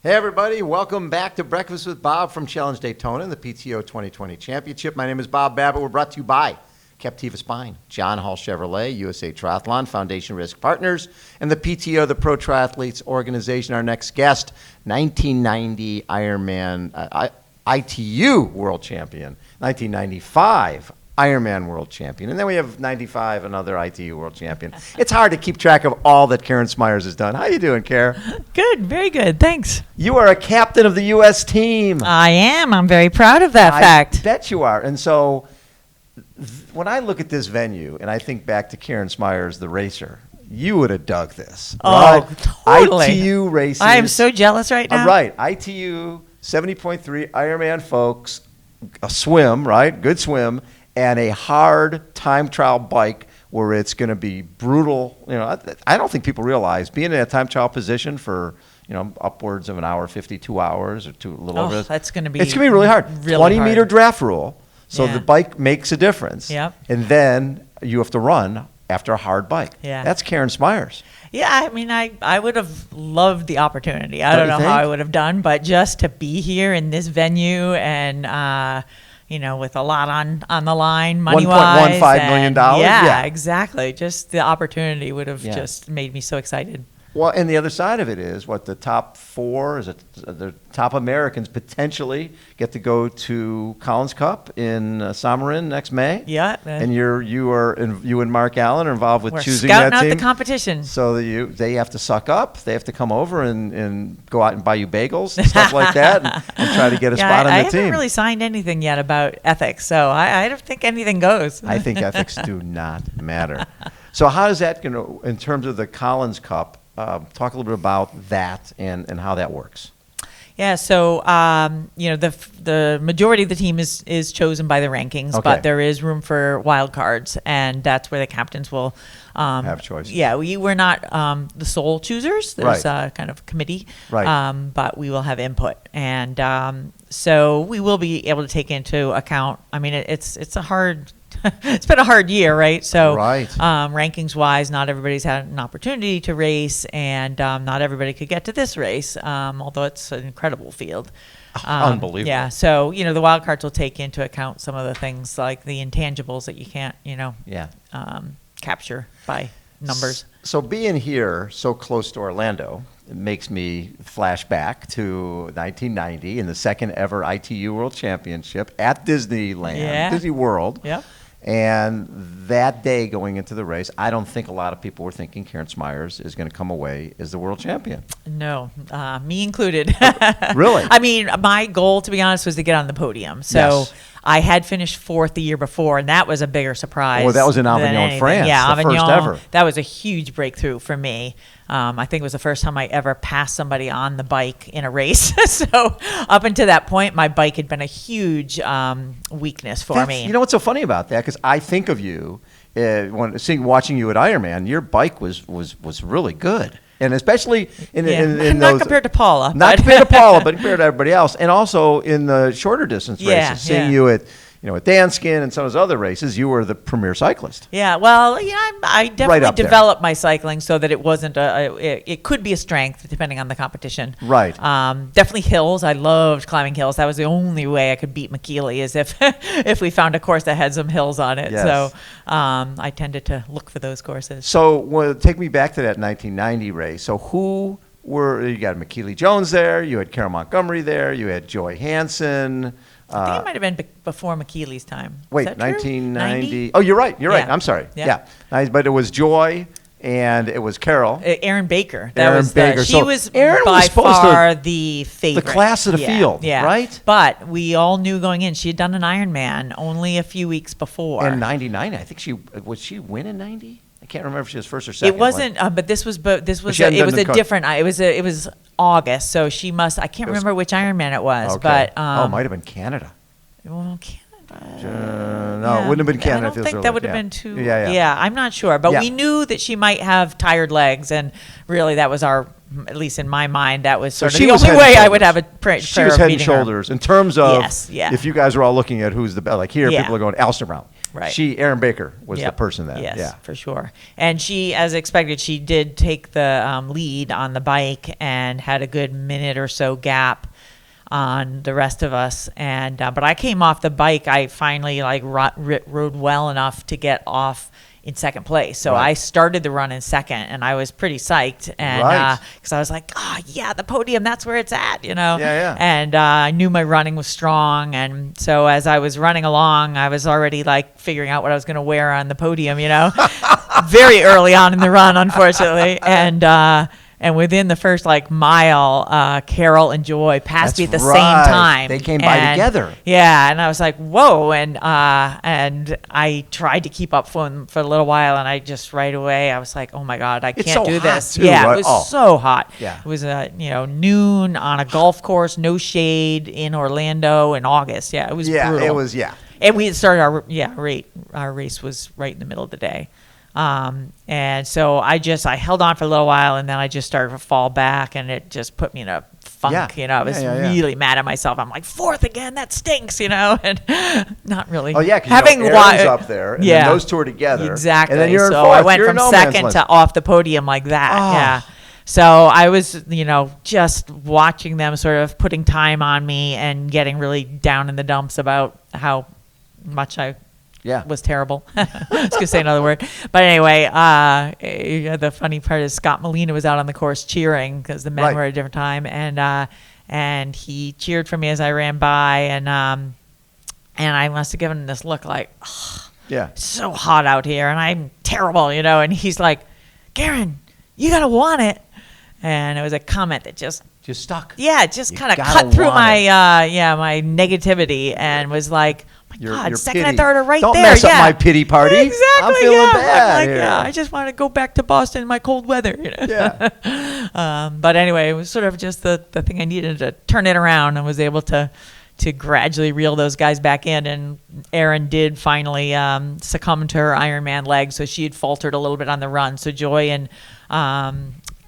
Hey, everybody. Welcome back to Breakfast with Bob from Challenge Daytona and the PTO 2020 Championship. My name is Bob Babbitt. We're brought to you by Captiva Spine, John Hall Chevrolet, USA Triathlon, Foundation Risk Partners, and the PTO, the Pro Triathletes Organization. Our next guest, 1990 Ironman ITU World Champion, 1995 Ironman World Champion, and then we have 95, another ITU World Champion. It's hard to keep track of all that Karen Smyers has done. How you doing, Karen? Good, very good, thanks. You are a captain of the U.S. team. I am. I'm very proud of that fact. I bet you are. And so when I look at this venue and I think back to Karen Smyers, the racer, you would have dug this. Oh, right? totally. ITU races. I am so jealous right now. Right. ITU, 70.3, Ironman folks, a swim, right? Good swim. And a hard time trial bike where it's going to be brutal. You know, I don't think people realize being in a time trial position for, upwards of an hour, 52 hours or a little over. That's going to be. It's going to be really hard. Really 20-meter draft rule. So Yeah. the bike makes a difference. Yep. And then you have to run after a hard bike. Yeah. That's Karen Smyers. Yeah, I mean, I would have loved the opportunity. I Don't don't you know how think? I would have done, but just to be here in this venue and, with a lot on the line, money-wise. $1.15 million? Yeah, exactly. Just the opportunity would have Yeah. just made me so excited. Well, and the other side of it is the top four, the top Americans potentially get to go to Collins Cup in Samarin next May. Yeah. And you and Mark Allen are involved with We're choosing scouting that out team. the competition. So they have to suck up. They have to come over and go out and buy you bagels and stuff like that and try to get a spot on I the team. haven't really signed anything yet about ethics, so I don't think anything goes. I think ethics do not matter. So how does that, in terms of the Collins Cup, talk a little bit about that and how that works. Yeah, so the majority of the team is chosen by the rankings, Okay. but there is room for wild cards, and that's where the captains will Have choices. Yeah, we're not the sole choosers. There's Right. a kind of committee, Right. but we will have input, and so we will be able to take into account. I mean, it's a hard. It's been a hard year, right? So, Right. rankings-wise, not everybody's had an opportunity to race, and not everybody could get to this race, although it's an incredible field. Unbelievable. Yeah, so, the wild cards will take into account some of the things like the intangibles that you can't, capture by numbers. So being here so close to Orlando, it makes me flash back to 1990 in the second ever ITU World Championship at Disneyland, Yeah. Disney World. Yep. And that day going into the race, I don't think a lot of people were thinking Karen Smyers is going to come away as the world champion. No, me included. Really? I mean, my goal, to be honest, was to get on the podium. So Yes. I had finished fourth the year before, and that was a bigger surprise. Well, that was in than Avignon, anything. France, Yeah, the Avignon. first ever. That was a huge breakthrough for me. I think it was the first time I ever passed somebody on the bike in a race. So up until that point, my bike had been a huge weakness for me. You know what's so funny about that? Because I think of you, watching you at Ironman, your bike was really good. And especially in not those, compared to Paula. not compared to Paula, but compared to everybody else, and also in the shorter distance Yeah, races. Seeing yeah. you at Danskin and some of those other races, you were the premier cyclist. Yeah, well, I definitely up there. developed my cycling so that it wasn't it could be a strength depending on the competition. Right. Definitely hills. I loved climbing hills. That was the only way I could beat McKeely is if we found a course that had some hills on it. Yes. So I tended to look for those courses. So take me back to that 1990 race. So you got McKeely Jones there, you had Carol Montgomery there, you had Joy Hansen. I think it might have been before McKeely's time. Is Wait, that true? 1990. Oh, you're right. You're right. Yeah. I'm sorry. Yeah. Yeah. Nice, but it was Joy and it was Carol. Aaron Baker. Baker. She So was Aaron by was supposed far the favorite. The class of the field, yeah. right? But we all knew going in she had done an Ironman only a few weeks before. And 99, I think she win in 90? I can't remember if she was first or second. It wasn't, but this was she hadn't it done was the a different. It was August, so she must. I can't remember which Ironman it was, Okay. but it might have been Canada. well, Canada. No, it wouldn't have been Canada. I don't think that would have been too. Yeah. Yeah, I'm not sure, but Yeah. we knew that she might have tired legs, and really, that was at least in my mind, that was sort of she the was only head and way I would shoulders. have a prayer. She was head and shoulders in terms of Yes, yeah. if you guys were all looking at who's the best. Like here, Yeah. people are going Alistair Brown. Right. Erin Baker was the Yep. person then. Yes, Yeah. for sure. And she, as expected, she did take the lead on the bike and had a good minute or so gap on the rest of us. And but I came off the bike. I finally rode well enough to get off in second place. So Right. I started the run in second, and I was pretty psyched. And Right. because I was like, oh yeah, the podium, that's where it's at, you know. Yeah, yeah. And I knew my running was strong, and so as I was running along, I was already like figuring out what I was going to wear on the podium, you know. Very early on in the run, unfortunately, and within the first like mile, Carol and Joy passed me at the That's same right. time. They came by together. Yeah, and I was like, whoa, and I tried to keep up for a little while, and I just right away I was like, oh my God, I It's can't so do hot, this. too, Yeah, right? it was Oh. so hot. Yeah. It was noon on a golf course, no shade in Orlando in August. Yeah, it was Yeah, brutal. it was, yeah. And we had started our race was right in the middle of the day. And so I held on for a little while, and then I just started to fall back, and it just put me in a funk, Yeah. you know. I was Yeah, yeah, yeah. really mad at myself. I'm like, fourth again, that stinks, you know, and not really. Oh, yeah, because having Erin's up there, and yeah, then those two are together. Exactly. And then you're in so fourth. I went You're from in no man's second land. to off the podium like that. Oh. Yeah. So I was, just watching them sort of putting time on me and getting really down in the dumps about how much I Yeah. was terrible. I was going to say another word. But anyway, the funny part is Scott Molina was out on the course cheering because the men Right. were at a different time. And he cheered for me as I ran by. And I must have given him this look like, Yeah. it's so hot out here and I'm terrible, you know. And he's like, Garen, you got to want it. And it was a comment that just stuck. yeah, it just You kind of gotta cut through want my it. my negativity and was like, oh my God, second and pity. third are right Don't there. mess up yeah. my pity party. Exactly. I'm feeling yeah. bad I'm like, here. yeah, I just want to go back to Boston in my cold weather. You know? Yeah. But anyway, it was sort of just the thing I needed to turn it around, and was able to gradually reel those guys back in. And Erin did finally succumb to her Ironman leg, so she had faltered a little bit on the run. So Joy and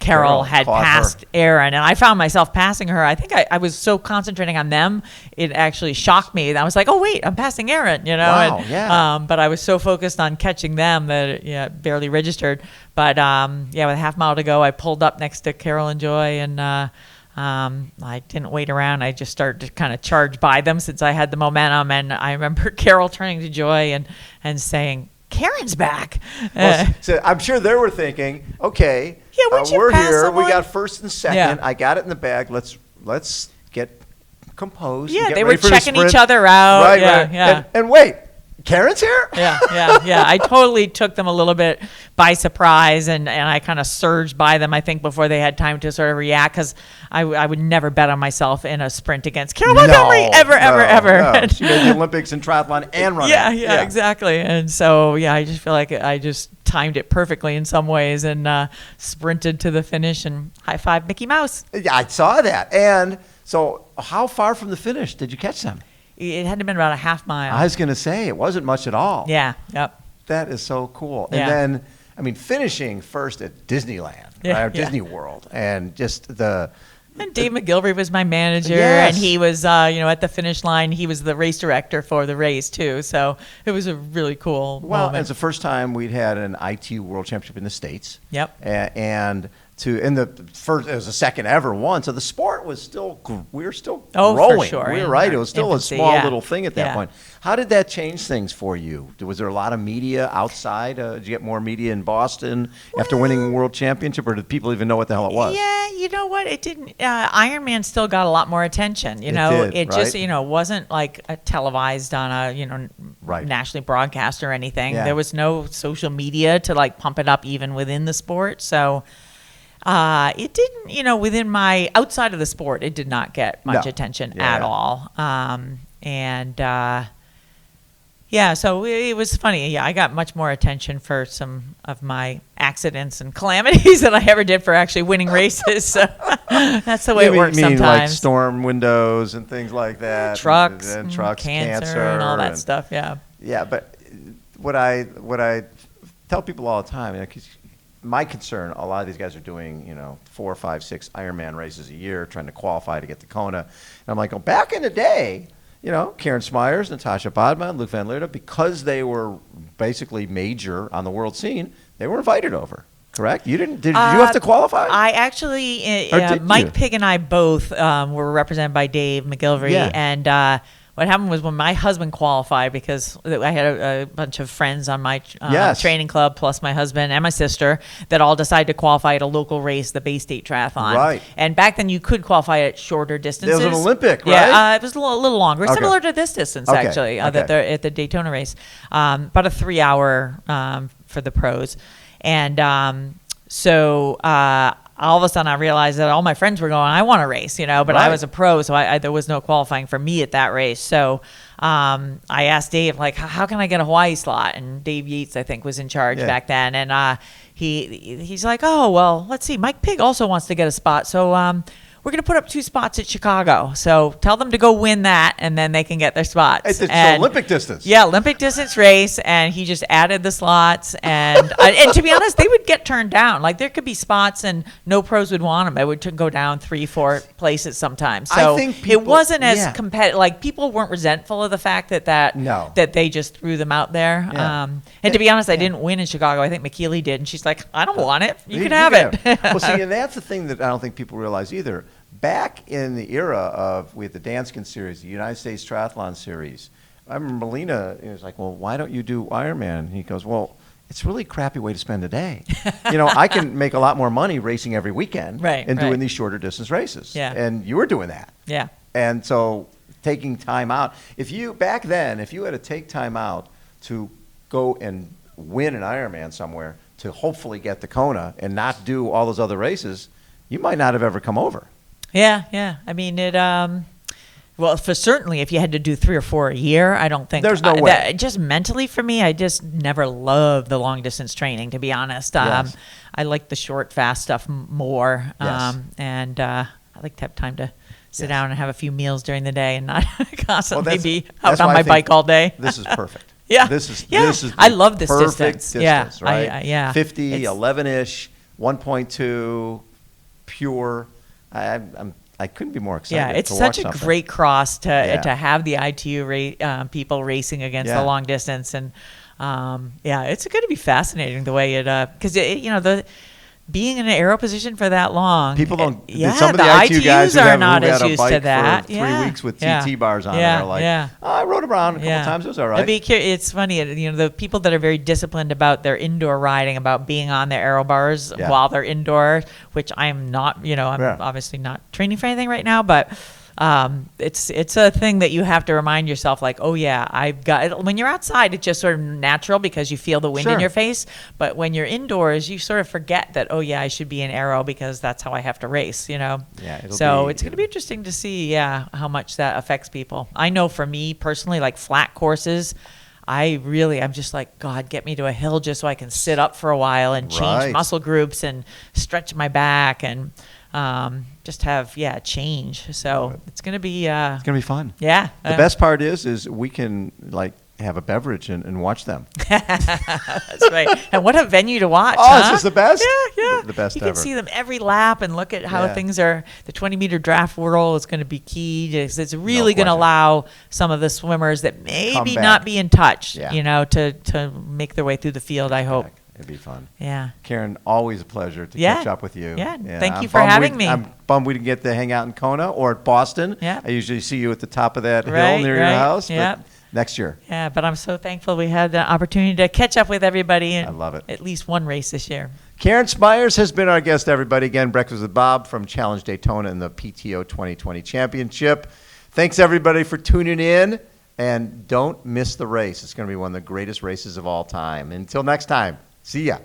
Carol had caught her. passed Erin, and I found myself passing her. I think I was so concentrating on them, it actually shocked me. I was like, oh, wait, I'm passing Erin, you know? Wow, and, yeah. but I was so focused on catching them that it barely registered. But, with a half mile to go, I pulled up next to Carol and Joy, and I didn't wait around. I just started to kind of charge by them since I had the momentum. And I remember Carol turning to Joy and saying, Karen's back. So I'm sure they were thinking, okay, Yeah, once you we're pass here. someone- We got first and second. Yeah. I got it in the bag. Let's get composed. and Yeah, get they ready were for the checking each sprint. other out. Right, Yeah, right. yeah. And wait, Karen's here? Yeah. I totally took them a little bit by surprise, and I kind of surged by them, I think, before they had time to sort of react, because I would never bet on myself in a sprint against Carol Montgomery, ever. No. She made the Olympics in triathlon and running. Yeah, exactly. And so, I just feel like I just timed it perfectly in some ways, and sprinted to the finish and high-five Mickey Mouse. Yeah, I saw that. And so how far from the finish did you catch them? It had to have been about a half mile. I was going to say, it wasn't much at all. Yeah, yep. That is so cool. Yeah. And then, finishing first at Disneyland, Yeah, right, or yeah. Disney World, and just the... And Dave McGilvery was my manager, Yes. and he was, at the finish line, he was the race director for the race, too. So it was a really cool Well, moment. it's the first time we'd had an IT World Championship in the States. Yep. And it was the second ever one, so the sport was still, we were still Oh, for growing. sure. We were In right. our It was still infancy, a small yeah. little thing at that Yeah. point. How did that change things for you? Was there a lot of media outside? Did you get more media in Boston after winning a world championship, or did people even know what the hell it was? Yeah, you know what? It didn't. Ironman still got a lot more attention. It did, just right? wasn't like televised on a Right. nationally broadcast or anything. Yeah. There was no social media to like pump it up even within the sport. So it didn't. Within my outside of the sport, it did not get much No. attention Yeah. at all. Yeah, so it was funny. Yeah, I got much more attention for some of my accidents and calamities than I ever did for actually winning races. So that's the way it works You mean like sometimes. storm windows and things like that? Trucks, and and cancer, and all that and- stuff. Yeah. Yeah, but what I tell people all the time, 'cause my concern, a lot of these guys are doing, 4, 5, 6 Ironman races a year, trying to qualify to get to Kona. And I'm like, back in the day, Karen Smyers, Natasha Bodman, Luke Van Leerden, because they were basically major on the world scene, they were invited over. Correct? You didn't? Did you have to qualify? I actually, did Mike you? Pig and I both were represented by Dave McGilvery, Yeah. and what happened was when my husband qualified, because I had a bunch of friends on my Yes. training club, plus my husband and my sister, that all decided to qualify at a local race, the Bay State Triathlon. Right. And back then you could qualify at shorter distances. There was an Olympic, right? Yeah, it was a little longer, Okay. similar to this distance, Okay, actually, okay. at the Daytona race. About a 3-hour for the pros. And so all of a sudden I realized that all my friends were going, I want to race, but I Right. was a pro, so there was no qualifying for me at that race. So I asked Dave, like, how can I get a Hawaii slot? And Dave Yates, I think, was in charge back then. And he's like, oh, well, let's see. Mike Pig also wants to get a spot. So we're going to put up 2 spots at Chicago. So tell them to go win that, and then they can get their spots. It's Olympic distance. Yeah, Olympic distance race, and he just added the slots. And and to be honest, they would get turned down. Like, there could be spots, and no pros would want them. It would go down 3-4 places sometimes. So I think it wasn't as yeah. competitive. Like, people weren't resentful of the fact that No. that they just threw them out there. Yeah. And to be honest, I didn't win in Chicago. I think McKeely did, and she's like, I don't want it. You can have can it. Well, see, and that's the thing that I don't think people realize either. Back in the era of, we had the Danskin Series, the United States Triathlon Series, I remember Melina was like, well, why don't you do Ironman? And he goes, well, it's really a crappy way to spend a day. I can make a lot more money racing every weekend and doing these shorter distance races. Yeah. And you were doing that. Yeah. And so taking time out, back then, if you had to take time out to go and win an Ironman somewhere to hopefully get the Kona and not do all those other races, you might not have ever come over. Yeah. I mean, well, for certainly if you had to do 3 or 4 a year, I don't think There's no way. Just mentally for me, I just never loved the long distance training, to be honest. Yes. I like the short, fast stuff more. Yes. And I like to have time to sit down and have a few meals during the day and not constantly be out on why I my think bike all day. This is perfect. Yeah. This is I love this perfect distance. Yeah. right? Yeah. 50, It's- 11-ish, 1.2, pure. I couldn't be more excited. Yeah, it's to such watch a something. great cross to Yeah. have the ITU people racing against Yeah. the long distance, and it's going to be fascinating the way it because the being in an aero position for that long. People don't. Yeah, some of the the ITU guys ITUs who are have not who as had a used bike to that. for 3 weeks with Yeah. TT bars on Yeah. it are like, Yeah. oh, I rode around a couple times. It was all right. It's funny, the people that are very disciplined about their indoor riding, about being on their aero bars Yeah. while they're indoor, which I'm not. I'm Yeah. obviously not training for anything right now, but. It's a thing that you have to remind yourself, like, oh yeah, I've got. When you're outside, it's just sort of natural because you feel the wind in Sure. your face. But when you're indoors, you sort of forget that. Oh yeah, I should be in aero because that's how I have to race. Yeah, So it's going to be interesting to see, how much that affects people. I know for me personally, like flat courses. I'm just like, God, get me to a hill just so I can sit up for a while and change Right. muscle groups and stretch my back and just have change. So it's gonna be It's gonna be fun. yeah. The best part is we can have a beverage and watch them. That's right. And what a venue to watch! Oh, huh? it's just the best. Yeah. The best You ever. can see them every lap and look at how Yeah. things are. The 20-meter draft whirl is going to be key. It's really going to question. allow some of the swimmers that maybe back. not be in touch, Yeah. to make their way through the field. I hope. It'd be fun. Yeah. Karen, always a pleasure to Yeah. catch up with you. Yeah, thank I'm you for bummed having me. I'm bummed we didn't get to hang out in Kona or at Boston. Yeah. I usually see you at the top of that hill Right, near your right. house. Yep. But next year. Yeah, but I'm so thankful we had the opportunity to catch up with everybody. I love it. At least one race this year. Karen Smyers has been our guest, everybody. Again, Breakfast with Bob from Challenge Daytona in the PTO 2020 Championship. Thanks, everybody, for tuning in. And don't miss the race. It's going to be one of the greatest races of all time. Until next time, see ya.